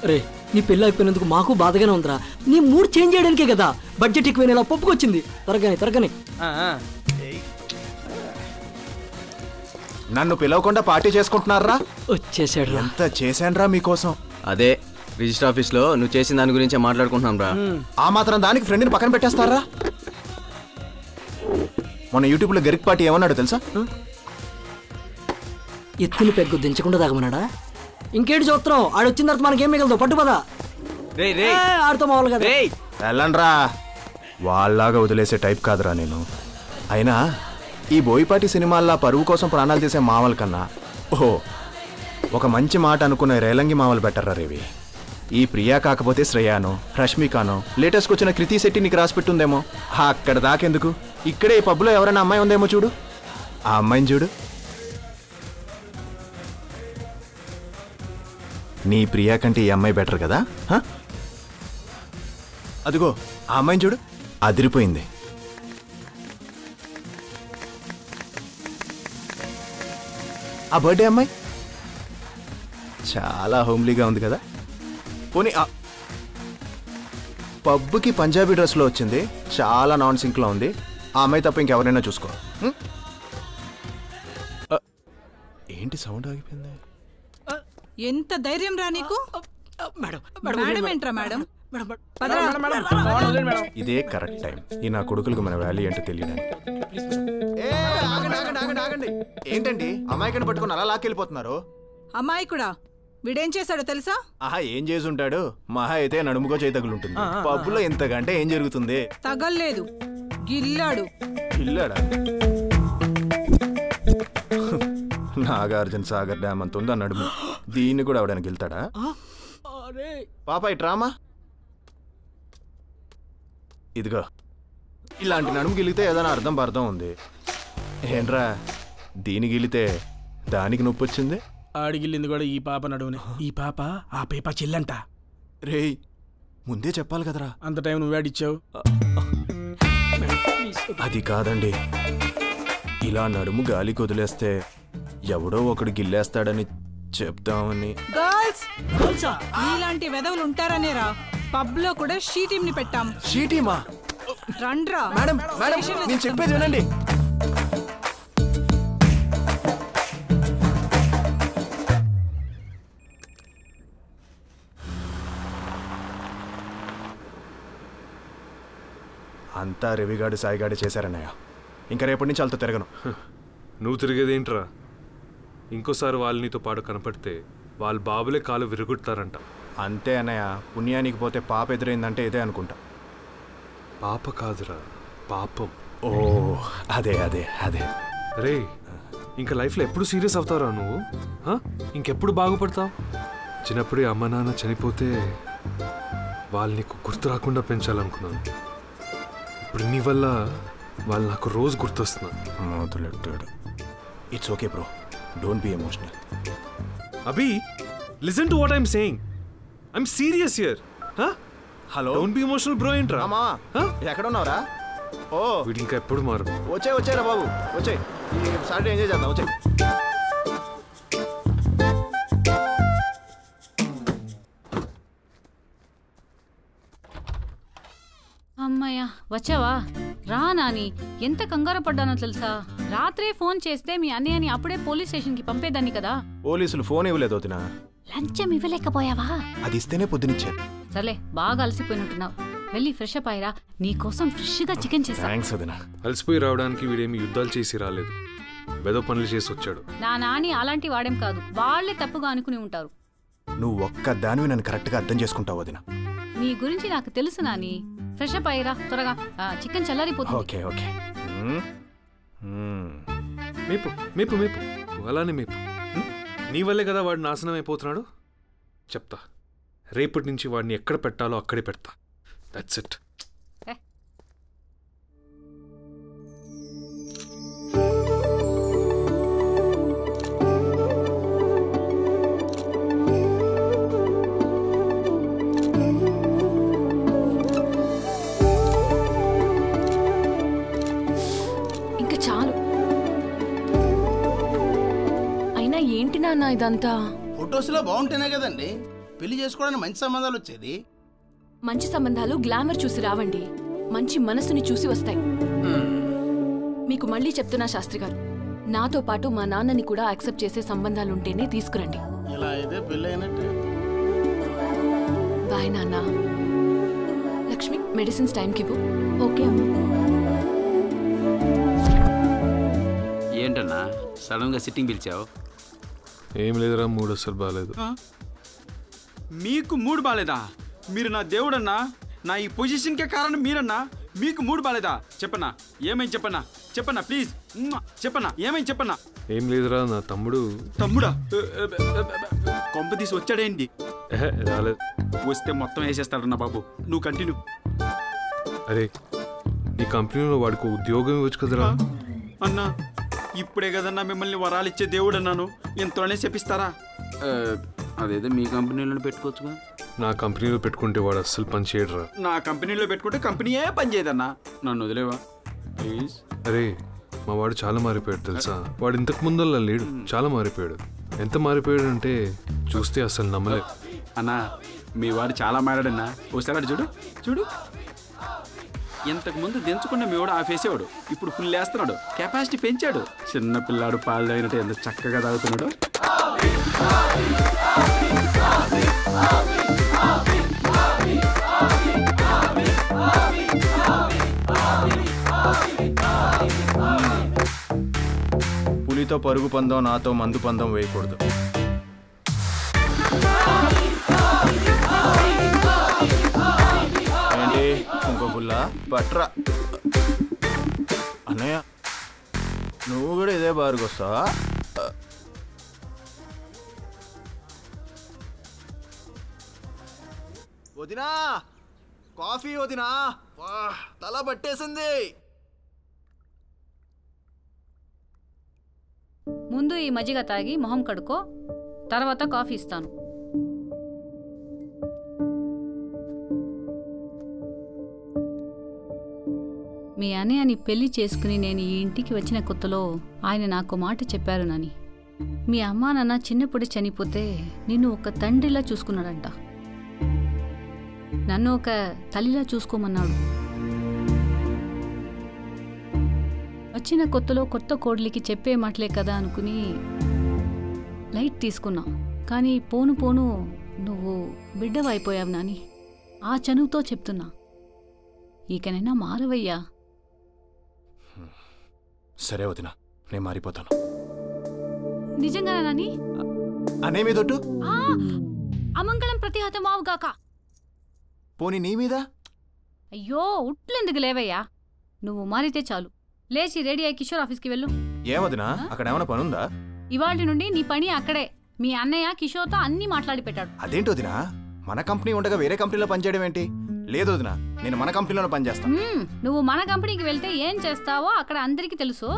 రే నీ పెళ్ళి అయిపోయినందుకు మాకు బాధగానే ఉందిరా. నీ మూడ్ చేంజ్ చేయడానికే కదా బడ్జెట్ ఎక్కువైనా ఇలా పప్పుకొచ్చింది. త్వరగానే నన్ను పిలవకుండా పార్టీ చేసుకుంటున్నారా? వచ్చేసాడు. ఎంత చేశానురా మీకోసం. అదే రిజిస్టర్ ఆఫీస్లో నువ్వు చేసిన దాని గురించే మాట్లాడుకుంటున్నాం రా. ఆ మాత్రం దానికి ఫ్రెండ్ని పక్కన పెట్టేస్తారా? మొన్న యూట్యూబ్లో గరిక్ పార్టీ ఏమన్నాడు తెలుసా? ఎత్తుని పెగ్గు దించకుండా తాగమన్నాడా? ఇంకేంటి చూస్తున్నావు? ఆడొచ్చిన తర్వాత మనకేం మిగలదు. పట్టుపదా ఆడుతో మావాలి కదా. వెళ్ళండ్రా. వాళ్ళలాగా వదిలేసే టైప్ కాదురా నేను. అయినా ఈ బోయపాటి సినిమాల్లో పరువు కోసం ప్రాణాలు తీసే మామల కన్నా ఒక మంచి మాట అనుకునే రేలంగి మామలు బెటర్రా రేవి. ఈ ప్రియా కాకపోతే శ్రేయానో రష్మికానో లేటెస్ట్కి వచ్చిన కృతి శెట్టి నీకు రాసి పెట్టుందేమో. అక్కడ దాకెందుకు, ఇక్కడే ఈ పబ్లో ఎవరైనా అమ్మాయి ఉందేమో చూడు. ఆ అమ్మాయిని చూడు. నీ ప్రియా కంటే ఈ అమ్మాయి బెటర్ కదా. అదిగో ఆ అమ్మాయిని చూడు, అదిరిపోయింది. ఆ బర్త్డే అమ్మాయి చాలా హోమ్లీగా ఉంది కదా. పోనీ పబ్కి పంజాబీ డ్రెస్లో వచ్చింది, చాలా నాన్ సింక్లో ఉంది. ఆ అమ్మాయి తప్ప ఇంకెవరైనా చూసుకో. ఏంటి సౌండ్ ఆగిపోయింది? ఎంత ధైర్యం రా నీకు? ఇదే కరెక్ట్ టైం ఈ నా కొడుకులకు మన వాల్యూ ఏంటో తెలియడానికి. ఏంటండి అమ్మాయికని పట్టుకుని అలా లాక్కెళ్ళిపోతున్నారు? అమ్మాయి కూడా వీడేం చేశాడో తెలుసా? ఆహా, ఏం చేసి ఉంటాడు? మహా అయితే నడుముకో చేయి తగులుంటుంది. పబ్బులో ఎంతకంటే ఏం జరుగుతుంది? తగల్లేదు, గిల్లాడు. గిల్లాడా? నాగార్జున సాగర్ డ్యామ్ అంత ఉందా నడుము, దీన్ని కూడా అవడానికి వెళ్తాడా? పాప ఇట్రామా. ఇదిగో ఇలాంటి నడుము గిలితే ఏదైనా అర్థం పర్థం ఉంది ఏంట్రా? దీని గిలితే దానికి నొప్పి వచ్చింది. ఆడిగిల్లింది కూడా ఈ పాప నడువునే. ఈ పాప ఆ పేప చెల్లంట. రేయ్ ముందే చెప్పాలి కదరా. అంత టైం నువ్వేడిచ్చావు? అది కాదండి, ఇలా నడుము గాలికి వదిలేస్తే ఎవడో ఒకడు గిల్లేస్తాడని చెప్తామని. ఇలాంటి వెదవులు ఉంటారనేరా పబ్ లో కూడా షీ టీమ్ ని పెట్టాం. షీ టీమా? రండ్రా. మేడం మేడం నేను చెప్పేది వినండి. అంతా రవిగాడు సాయిగాడు చేశారన్నయ్య. ఇంకా రేపటి నుంచి వాళ్ళతో తిరగను. నువ్వు తిరిగేదేంట్రా? ఇంకోసారి వాళ్ళు నీతో పాటు కనపడితే వాళ్ళ బాబులే కాలు విరుగుడతారంట. అంతే అన్నయ్య, పుణ్యానికి పోతే పాప ఎదురైందంటే ఇదే అనుకుంటా. పాప కాదురా, పాపం. ఓ అదే అదే అదే. రే ఇంకా లైఫ్లో ఎప్పుడు సీరియస్ అవుతావురా నువ్వు? ఇంకెప్పుడు బాగుపడతావు? చిన్నప్పుడే అమ్మ నాన్న చనిపోతే వాళ్ళు నీకు గుర్తు రాకుండా పెంచాలనుకున్నాను. ఇప్పుడు నీ వల్ల వాళ్ళు నాకు రోజు గుర్తొస్తున్నారు. It's okay bro, don't be emotional. Abhi, listen to what I'm saying. I'm serious here. Hello, don't be emotional bro. ఏంట్రా ఎక్కడ ఉన్నావురా? ఓ వీడు ఇంకా ఎప్పుడు మారు. వచ్చాయిరా బాబు, వచ్చాయి. సాటర్డే ఎంజాయ్ చేద్దాం, వచ్చాయి. అమ్మయ్యా వచ్చావా? రా నాని, ఎంత కంగారు పడ్డానో తెలుసా? రాత్రే ఫోన్ చేస్తే మీ అన్నయ్యని అప్పుడే పోలీస్ స్టేషన్ కి పంపేదాన్ని కదా. పోలీసులు ఫోన్ ఇవ్వలేదు వదినా. లంచం ఇవ్వలేకపోయావా? అది ఇస్తేనే పొద్దునిచ్చారు. సర్లే, బాగా అలసిపోయినట్టున్నావు. వెళ్ళి ఫ్రెష్ అప్ అయ్యిరా, నీకోసం ఫ్రెష్ గా చికెన్ చేశా. అలసిపోయి రావడానికి వీడేమి యుద్ధాలు చేసి రాలేదు, వెదో పనులు చేసి వచ్చాడు. నా నాని అలాంటి వాడేం కాదు, వాళ్ళే తప్పుగా అనుకుని ఉంటారు. నువ్వు ఒక్క దానివి నన్ను కరెక్ట్ గా అర్థం చేసుకుంటావు వదినా. నీ గురించి నాకు తెలుసు నాని. ఫ్రెష్ అప్ అయ్యిరా త్వరగా, చికెన్ చల్లారిపోతుంది. Okay okay. మేపు మేపు మేపు, అలానే మేపు. నీ వల్లే కదా వాడు నాశనం అయిపోతున్నాడు. చెప్తా, రేపటి నుంచి వాడిని ఎక్కడ పెట్టాలో అక్కడే పెడతా. That's it. ఏంటి నాన్న ఇదంతా? ఫోటో ఫొటోస్లో బాగుంటేనే కదండి పెళ్లి చేసుకోవడానికి మంచి సంబంధాలు వచ్చేది. మంచి సంబంధాలు గ్లామర్ చూసి రావండి, మంచి మనసుని చూసి వస్తాయి. మీకు మళ్ళీ చెప్తున్నా శాస్త్రి గారు, నాతో పాటు మా నాన్నని కూడా యాక్సెప్ట్ చేసే సంబంధాలుంటేనే తీసుకురండి. ఇలా అయితే పెళ్ళి అయినట్టే. బాయ్ నాన్న. లక్ష్మి, మెడిసిన్స్ టైంకి ఇవ్వు. ఓకే అమ్మా. ఏంటన్నా సడన్ గా సిట్టింగ్ పిలిచావు? ఏం లేదురా, మూడు అసలు బాగాలేదు. మీకు మూడు బాలేదా? మీరు నా దేవుడన్నా, నా ఈ పొజిషన్కే కారణం మీరన్నా. మీకు మూడు బాలేదా? చెప్పన్నా, ఏమైంది చెప్పన్నా, చెప్పన్నా ప్లీజ్ చెప్పన్నా, ఏమైంది చెప్పన్నా. ఏం లేదురా, నా తమ్ముడు. తమ్ముడా? కొంప తీసి వచ్చాడేంటి? రాలేదు. వస్తే మొత్తం వేసేస్తాడన్నా బాబు, నువ్వు కంటిన్యూ. అరే, ఈ కంపెనీలో వాడికి ఉద్యోగం ఇవ్వచ్చు కదరా. అన్నా ఇప్పుడే కదన్నా మిమ్మల్ని వరాలు ఇచ్చే దేవుడు అన్నాను, ఎంతోనే చెప్పిస్తారా? అదేదో మీ కంపెనీలో పెట్టుకోవచ్చుగా. నా కంపెనీలో పెట్టుకుంటే వాడు అస్సలు పని చేయడురా. నా కంపెనీలో పెట్టుకుంటే కంపెనీయే పని చేయదన్నా, నన్ను వదిలేవా ప్లీజ్. అరే, మా వాడు చాలా మారిపోయాడు తెలుసా. వాడు ఇంతకు ముందల్లా లేడు, చాలా మారిపోయాడు. ఎంత మారిపోయాడు అంటే చూస్తే అసలు నమ్మలే. అన్నా మీ వాడు చాలా మారాడన్నా, ఒకసారి చూడు చూడు. ఇంతకు ముందు దించుకున్న మీ వాడు ఆఫేసేవాడు, ఇప్పుడు ఫుల్ వేస్తున్నాడు, కెపాసిటీ పెంచాడు. చిన్న పిల్లాడు పాలు తాగినట్టు ఎంత చక్కగా తాగుతున్నాడు. పులితో పరుగు పందం, నాతో మందు పందం వేయకూడదు. ఏంటి ఇంకో పుల్లా పట్రా. అన్నయ్య, నువ్వు కూడా ఇదే బారుకు వస్తావా? వదినా, కాఫీ వదినా. తల పట్టేసింది. ముందు ఈ మజ్జిగ తాగి మొహం కడుకో, తర్వాత కాఫీ ఇస్తాను. మీ అన్నయ్యని పెళ్లి చేసుకుని నేను ఈ ఇంటికి వచ్చిన కొత్తలో ఆయన నాకు మాట చెప్పారు నాని. మీ అమ్మా నాన్న చిన్నప్పుడు చనిపోతే నిన్ను ఒక తండ్రిలా చూసుకున్నాడంట, నన్ను ఒక తల్లిలా చూసుకోమన్నాడు. వచ్చిన కొత్తలో కొత్త కోడలికి చెప్పే మాటలే కదా అనుకుని లైట్ తీసుకున్నా. కానీ పోను పోను నువ్వు బిడ్డవైపోయావు నాని. ఆ చనువుతో చెప్తున్నా, ఇకనైనా మారవయ్యా. సరే వదినా, నేను మారిపోతాను. నిజంగానా నాని? అనే మీదొట్టు అమంగళం ప్రతిహతం వావుగాక. పోనీ నీ మీద? అయ్యో, ఉట్లెందుకు లేవయ్యా, నువ్వు మారితే చాలు. లేచి రెడీ అయ్యి కిషోర్ ఆఫీస్కి వెళ్ళు. ఏమదినా, అక్కడ ఏమైనా పనుందా? ఇవాళ నుండి నీ పని అక్కడే. మీ అన్నయ్య కిషోర్తో అన్ని మాట్లాడి పెట్టాడు. అదేంటి వదినా, మన కంపెనీ ఉండగా వేరే కంపెనీలో పనిచేయడం ఏంటి? లేదు వదినా, నేను మన కంపెనీలోనే పనిచేస్తాను. నువ్వు మన కంపెనీకి వెళ్తే ఏం చేస్తావో అక్కడ అందరికీ తెలుసు.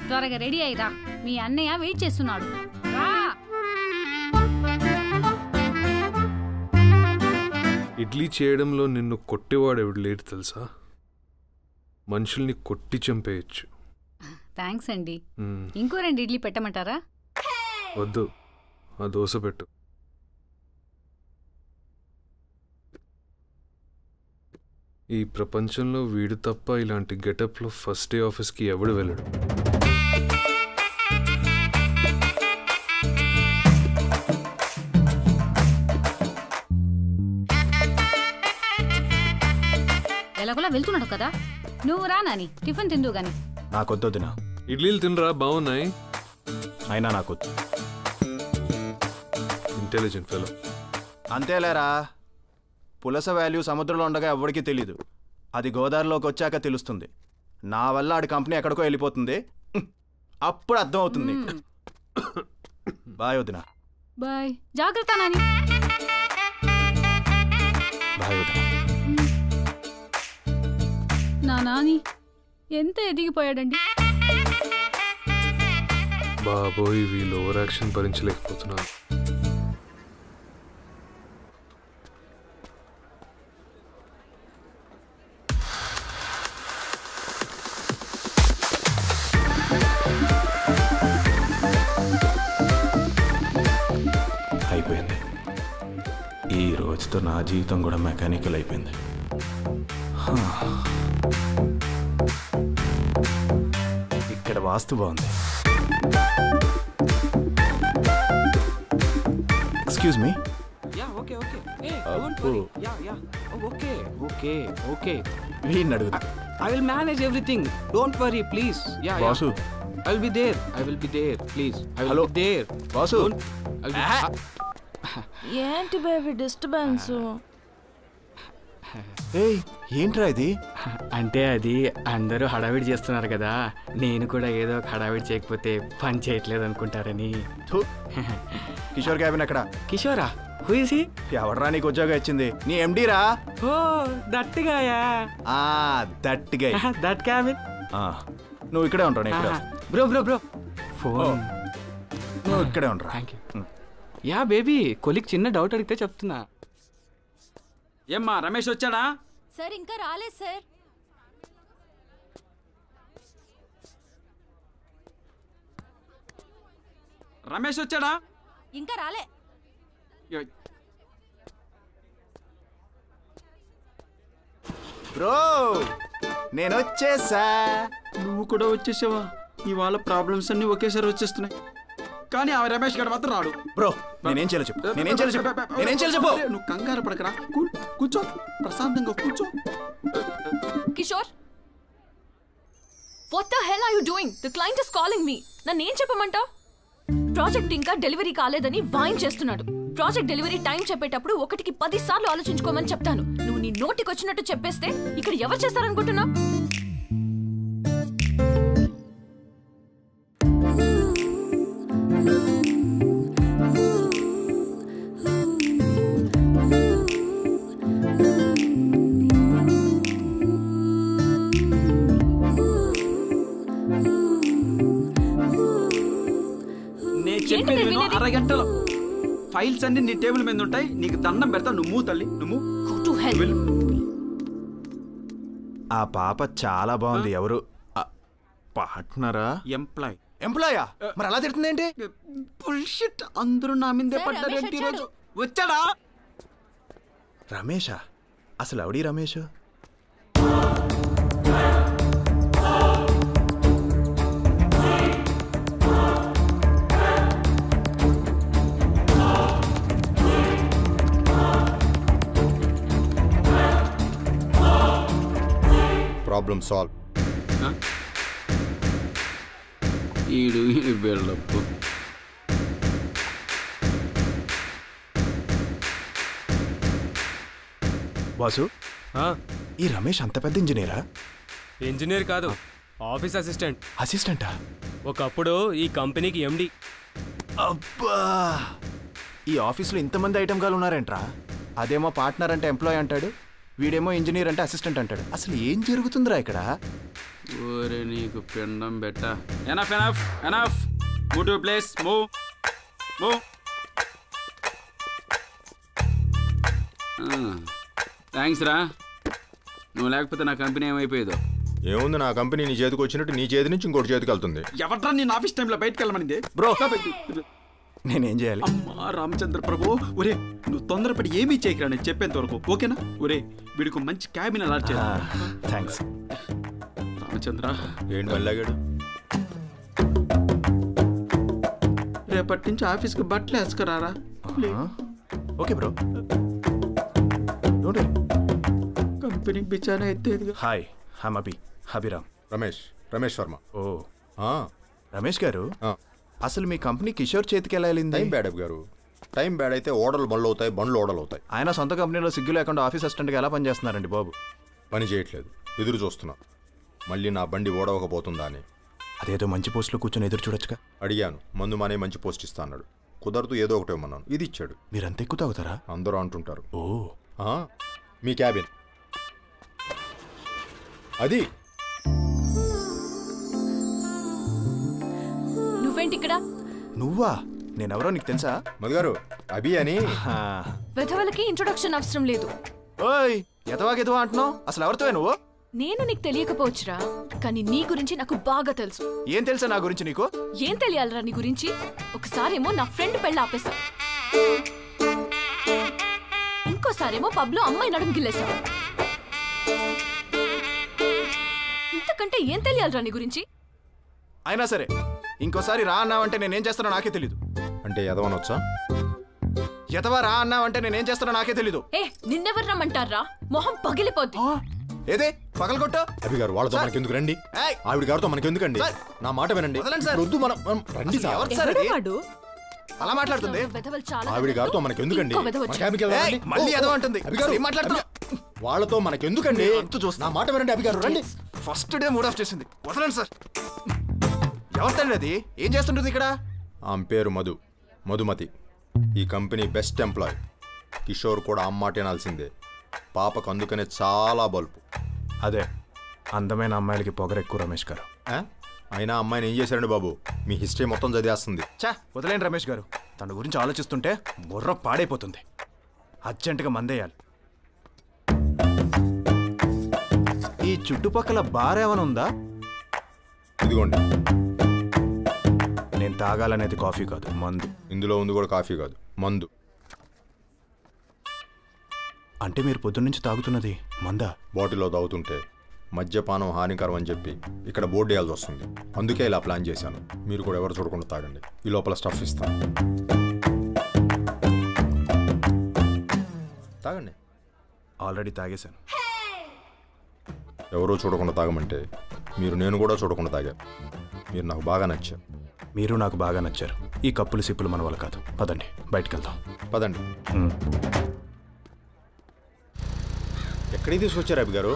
త్వరగా రెడీ అయ్యిరా, మీ అన్నయ్య వెయిట్ చేస్తున్నాడు. రా. ఇడ్లీ చేయడంలో నిన్ను కొట్టేవాడు ఎవడు లేడు తెలుసా. మనుషుల్ని కొట్టి చంపేయచ్చు. థ్యాంక్స్ అండి. ఇంకో 2 ఇడ్లీ పెట్టమంటారా? వద్దు, ఆ దోశ పెట్టు. ఈ ప్రపంచంలో వీడు తప్ప ఇలాంటి గెటప్లో ఫస్ట్ డే ఆఫీస్కి ఎవడు వెళ్ళడు. ఎలాగోలా వెళ్తున్నాడు కదా, నువ్వు రా నాని, టిఫిన్ తిందు గాని. నాకొద్దు వదినా. ఇడ్లీలు తినరా, బాగున్నాయి. అయినా నాకొద్దు. Intelligent fellow. అంతేలేరా, పులస వాల్యూ సముద్రంలో ఉండగా ఎవ్వడికి తెలీదు, అది గోదావరిలోకి వచ్చాక తెలుస్తుంది. నా వల్ల ఆడి కంపెనీ ఎక్కడికో వెళ్ళిపోతుంది, అప్పుడు అర్థం అవుతుంది. బాయ్ వదినా. బాయ్, జాగ్రత్త నాని. బాయ్ వదినా. నా నాని ఎంత ఎదిగిపోయాడండి. బాబోయ్, వీళ్ళు ఓవర్ యాక్షన్ భరించలేకపోతున్నారు. అయిపోయింది. ఈ రోజుతో నా జీవితం కూడా మెకానికల్ అయిపోయింది. ఇక్కడ వాస్తు బాగుంది. Excuse me. వీడిని అడుగుతా. I will manage everything. Don't worry, please. Boss. I will be there. Please. I will Hello. be there. Boss. ఏంటి బేబీ డిస్టర్బెన్స్? ఏయ్ ఏంట్రా ఇది? అంటే అది అందరూ హడావిడి చేస్తున్నారు కదా, నేను కూడా ఏదో ఒక హడావిడి చేయకపోతే పని చేయట్లేదు అనుకుంటారని. కిషోర్ క్యాబిన్ ఎక్కడ? కిషోరా? Who is he? ఎవడరా నీకు ఉద్యోగం ఇచ్చింది? నీ ఎండి రా. ఓ దట్టిగాయా? దట్టిగా. That cabin. నువ్వు ఇక్కడే ఉంటావు. ఇక్కడే. Bro phone. నువ్వు ఇక్కడే ఉంటా. Thank you. యా బేబీ, కొలిక్ చిన్న డౌట్ అడిగితే చెప్తున్నా. ఏమ్మా రమేష్ వచ్చాడా? సార్ ఇంకా రాలేదు సార్. రమేష్ వచ్చాడా? ఇంకా రాలే. బ్రో నేను వచ్చేసా. నువ్వు కూడా వచ్చేసావా? ఇవాళ ప్రాబ్లమ్స్ అన్ని ఒకేసారి వచ్చేస్తున్నాయి, కానీ ఆ రమేష్ గారు మాత్రం రాడు. బ్రో నేనేం చేయాలో చెప్పు. నువ్వు కంగారు పడకరా, కూర్చో, ప్రశాంతంగా కూర్చో. Kishore, what the hell are you doing? The client is calling me. నన్ను ఏం చెప్పమంటావు? ప్రాజెక్ట్ ఇంకా డెలివరీ కాలేదని వాయిన్ చేస్తున్నాడు. ప్రాజెక్ట్ డెలివరీ టైం చెప్పేటప్పుడు 1కి 10 సార్లు ఆలోచించుకోమని చెప్తాను. నువ్వు నీ నోటికి వచ్చినట్టు చెప్పేస్తే ఇక్కడ ఎవరు చేస్తారనుకుంటున్నావు? అరగంటలో ఫైల్స్ అన్ని నీ టేబుల్ మీద ఉంటాయి. నీకు దండం పెడతా. నువ్వు తల్లి, నువ్వు. ఆ పాప చాలా బాగుంది. ఎవరు? పార్ట్నరా? ఎంప్లాయా? మరి అలా తిడుతుంది ఏంటి? బుల్షిట్. అందరూ నా మీదే పడ్డారు. ఈరోజు వచ్చాడా రమేషా? అసలు ఎవడి రమేష్? Problem solve. ఈడు బిల్డప్. బాసు, ఈ రమేష్ అంత పెద్ద ఇంజనీరా? ఇంజనీర్ కాదు, ఆఫీస్ అసిస్టెంట్. అసిస్టెంటా? ఒకప్పుడు ఈ కంపెనీకి ఎండి. అబ్బా, ఈ ఆఫీస్లో ఇంతమంది ఐటమ్ గాలు ఉన్నారేంట్రా? అదేమో పార్ట్నర్ అంటే ఎంప్లాయ్ అంటాడు, వీడేమో ఇంజనీర్ అంటే అసిస్టెంట్ అంటాడు. అసలు ఏం జరుగుతుందిరా ఇక్కడ? ఓరే నీకు పిండం బెట్ట. Enough enough enough. Move to place. Move move. Thanks రా, నువ్వు లేకపోతే నా కంపెనీ ఏమైపోయేదో. ఏముంది, నా కంపెనీ నీ చేతికి వచ్చినట్టు నీ చేతి నుంచి ఇంకోటి చేతికి వెళ్తుంది. ఎవట్రా నేను ఆఫీస్ టైంలో బయటకు వెళ్ళమనింది? బ్రో నేనేం చేయాలి? అమ్మా రామచంద్ర ప్రభు, ఒరే నువ్వు తొందరపడి ఏమీ చేయకరా, నేను చెప్పేంత వరకు ఓకేనా? ఒరే వీడికి మంచి క్యాబిన్ అలాట్ చేయాలి. థ్యాంక్స్ రామచంద్ర. ఏంటి వెళ్ళాగాడు? రేపటి నుంచి ఆఫీస్కి బట్టలు వేసుకురారా. Okay bro. కంపెనీ బిచానా ఎత్తేది. Hi, I'm Abhiram. Ramesh Varma. Oh Ramesh గారు, అసలు మీ కంపెనీ కిషోర్ చేతికి ఎలా వెళ్ళింది? టైం బ్యాడ్ గారు. టైం బ్యాడ్ అయితే ఓడలు బండ్లు అవుతాయి, బండ్లు ఓడలు అవుతాయి. ఆయన సొంత కంపెనీలో సిగ్గు లేకుండా ఆఫీస్ అసిస్టెంట్గా ఎలా పనిచేస్తున్నారండి బాబు? పని చేయట్లేదు, ఎదురు చూస్తున్నా. మళ్ళీ నా బండి ఓడవకపోతుందా అని. అదేదో మంచి పోస్ట్లో కూర్చొని ఎదురు చూడొచ్చుగా. అడిగాను, మందు మానే మంచి పోస్ట్ ఇస్తా అన్నాడు. కుదరదు, ఏదో ఒకటి ఇవ్వమన్నాను, ఇది ఇచ్చాడు. మీరంత ఎక్కువ తాగుతారా? అందరూ అంటుంటారు. ఓ మీ క్యాబిన్ అది. నువ్వేంటి ఇక్కడ? నువ్వా? నేనెవరో నీకు తెలుసా? మధుగారు, అభి అని. వెధవలకి ఇంట్రొడక్షన్ అవసరం లేదు. ఓయ్ ఎదవా అంటున్నావు? అసలు ఎవరితో నువ్వు? నేను నీకు తెలియకపోవచ్చురా, కానీ నీ గురించి నాకు బాగా తెలుసు. ఏం తెలుసా నా గురించి నీకు? ఏం తెలియాలరా నీ గురించి? ఒకసారేమో నా ఫ్రెండ్ పెళ్ళి ఆపేశా, ఇంకోసారేమో పబ్లో అమ్మాయి నడుము గిల్లేశావు. ఇంతకంటే ఏం తెలియాలిరా నీ గురించి? అయినా సరే ఇంకోసారి రా అన్నావంటే నేనేం చేస్తానో నాకే తెలీదు. అంటే ఎదవనొచ్చా? ఎదవా రా అన్నావంటే నేనేం చేస్తానో నాకే తెలీదు. నిన్నెవరు రమ్మంటారా? మొహం పగిలిపోద్ది. ఏదే పగలగొట్టు. అభి గారు వాళ్ళతో మనకెందుకు రండి, ఆవిడ గారితో మనకెందుకండి? నా మాట వినండి. వద్దు, మనం రండి సార్. అలా మాట్లాడుతుంది. ఆవిడ గారితో మనకెందుకండి? మళ్ళీ ఏదో అంటుంది. వాళ్ళతో మనకెందుకండి? నా మాట వినండి అభి గారు, రండి. ఫస్ట్ డే మూడ్ ఆఫ్ చేసింది. వదలండి సార్. ఎవరితండి అది? ఏం చేస్తుంటుంది ఇక్కడ? ఆమె పేరు మధుమతి. ఈ కంపెనీ బెస్ట్ ఎంప్లాయ్. కిషోర్ కూడా అమ్మాట వినాల్సిందే. పాపకు అందుకనే చాలా బల్పు. అదే అందమైన అమ్మాయిలకి పొగరెక్కువ రమేష్ గారు. అయినా అమ్మాయిని ఏం చేశారండి బాబు? మీ హిస్టరీ మొత్తం చదివేస్తుంది. వదిలేండి రమేష్ గారు. తన గురించి ఆలోచిస్తుంటే బుర్ర పాడైపోతుంది. అర్జెంటుగా మందేయాలి. ఈ చుట్టుపక్కల బార్ ఏమైనా ఉందా? ఇదిగోండి. నేను తాగాలనేది కాఫీ కాదు, మందు. ఇందులో ఉంది కూడా కాఫీ కాదు, మందు. అంటే మీరు పొద్దున్నుంచి తాగుతున్నది మందా? బాటిల్లో తాగుతుంటే మద్యపానం హానికరం అని చెప్పి ఇక్కడ బోర్డు వేయాల్సి వస్తుంది. అందుకే ఇలా ప్లాన్ చేశాను. మీరు కూడా ఎవరు చూడకుండా తాగండి. ఈ లోపల స్టఫ్ ఇస్తాను, తాగండి. ఆల్రెడీ తాగేశాను. ఎవరో చూడకుండా తాగమంటే నేను కూడా చూడకుండా తాగాను. మీరు నాకు బాగా నచ్చారు. మీరు నాకు బాగా నచ్చారు. ఈ కప్పులు సిప్పులు మన వల్ల కాదు. పదండి, బయటికి వెళ్దాం. పదండి. ఎక్కడికి తీసుకొచ్చారు అభి గారు?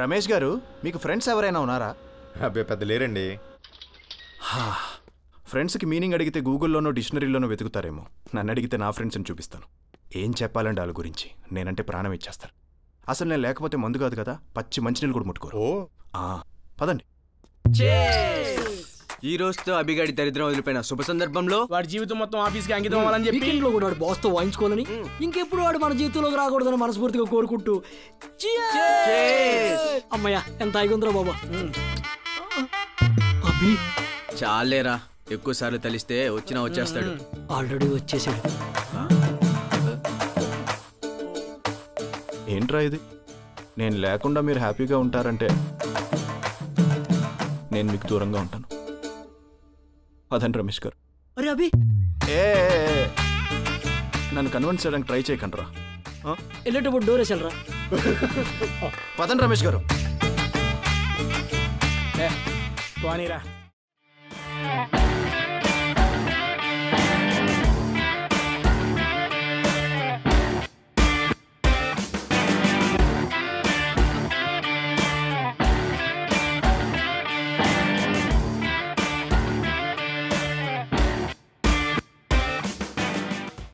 రమేష్ గారు, మీకు ఫ్రెండ్స్ ఎవరైనా ఉన్నారా? అబ్బాయి పెద్ద లేరండి. ఫ్రెండ్స్కి మీనింగ్ అడిగితే గూగుల్లోనో డిక్షనరీలోనో వెతుకుతారేమో. నన్ను అడిగితే నా ఫ్రెండ్స్ని చూపిస్తాను. ఏం చెప్పాలండి వాళ్ళ గురించి? నేనంటే ప్రాణం ఇచ్చేస్తారు. అసలు నేను లేకపోతే మందు కాదు కదా, పచ్చి మంచినీళ్ళు కూడా ముట్టుకోరు. పదండి. ఈ రోజుతో అభిగాడి దరిద్రం వదిలిపోయిన శుభ సందర్భంలో వాడి జీవితం మొత్తం ఆఫీస్కి అంకితం అవ్వాలని చెప్పి వీకెండ్లో కూడా వాడు బాస్తో వాయించుకోవాలని, ఇంకెప్పుడు వాడు మన జీవితంలోకి రాకూడదని మనస్ఫూర్తిగా కోరుకుంటూ అమ్మయ్య ఎంత ఐగుందరా బాబా. అభి చాలేరా, ఎక్కువ సార్లు తలిస్తే వచ్చినా వచ్చేస్తాడు. ఆల్రెడీ వచ్చేసాడు. ఏంట్రా ఇది? నేను లేకుండా మీరు హ్యాపీగా ఉంటారంటే నేను మీకు దూరంగా ఉంటాను. అదండి రమేష్ గారు. అరే అభి, నన్ను కన్విన్స్ చేయడానికి ట్రై చేయకండి రా. వెళ్ళేటప్పుడు డోర్ వేసాలరా. పదండి రమేష్ గారు. పోనీరా.